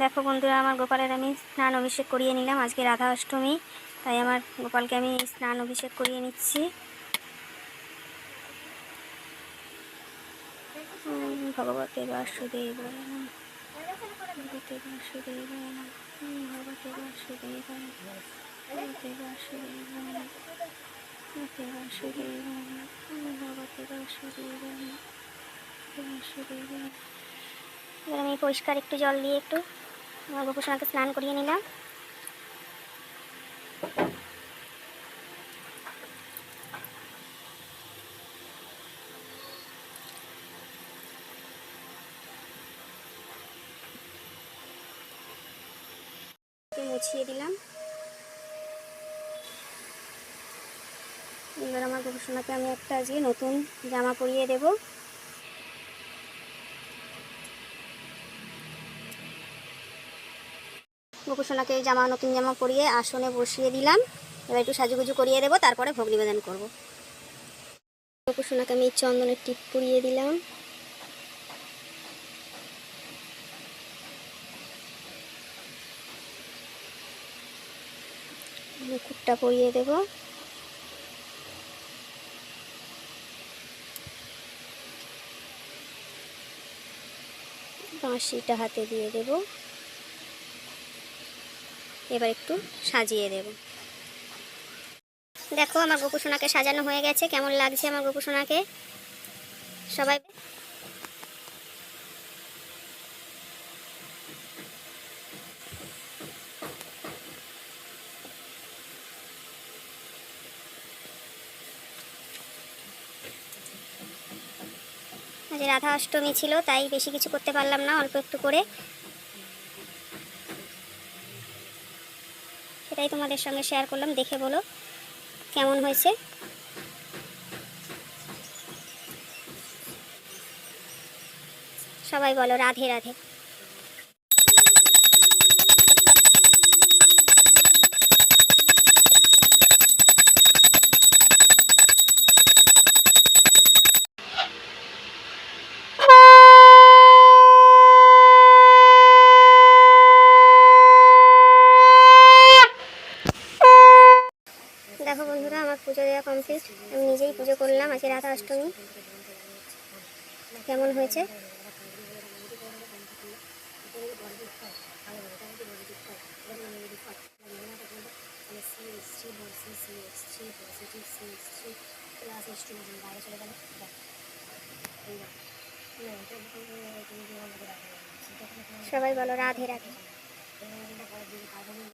দেখো বন্ধুরা, আমার গোপালের আমি স্নান অভিষেক করিয়ে নিলাম। আজকে রাধা অষ্টমী, তাই আমার গোপালকে আমি স্নান অভিষেক করিয়ে নিচ্ছি। ভগবতে বাসুদেবায় নমঃ, ভগবতে বাসুদেবায় নমঃ, ভগবতে বাসুদেবায় নমঃ, ভগবতে বাসুদেবায় নমঃ, ভগবতে বাসুদেবায় নমঃ, ভগবতে বাসুদেবায় নমঃ, বাসুদেবায়। এবার আমি পরিষ্কার একটু জল দিয়ে একটু আমার গোপুসোনাকে স্নান করিয়ে নিলাম। মুছিয়ে দিলাম। এবার আমার গোপুসোনাকে আমি একটা আজকে নতুন জামা পরিয়ে দেব। গোপুসোনাকে নতুন জামা পরিয়ে আসনে বসিয়ে দিলাম। এবার একটু সাজুগুজু করিয়ে দেবো, তারপরে ভোগ নিবেদন করব। গোপুসোনাকে আমি চন্দনের টিপ পরিয়ে দিলাম। মুকুটটা পরিয়ে দেব। বাঁশিটা হাতে দিয়ে দেব। এবার একটু সাজিয়ে দেব। দেখো আমার গোপুসোনাকে সাজানো হয়ে গেছে। কেমন লাগছে আমার গোপুসোনাকে সবাই? আজ রাধা অষ্টমী ছিল, তাই বেশি কিছু করতে পারলাম না, অল্প একটু করে সেটাই তোমাদের সঙ্গে শেয়ার করলাম। দেখে বলো কেমন হয়েছে। সবাই বলো রাধে রাধে। দেখো বন্ধুরা, আমার পুজো দেওয়া কমপ্লিট। আমি নিজেই পুজো করলাম। আজকে রাধা অষ্টমী। কেমন হয়েছে? সবাই বলো রাধে রাধে।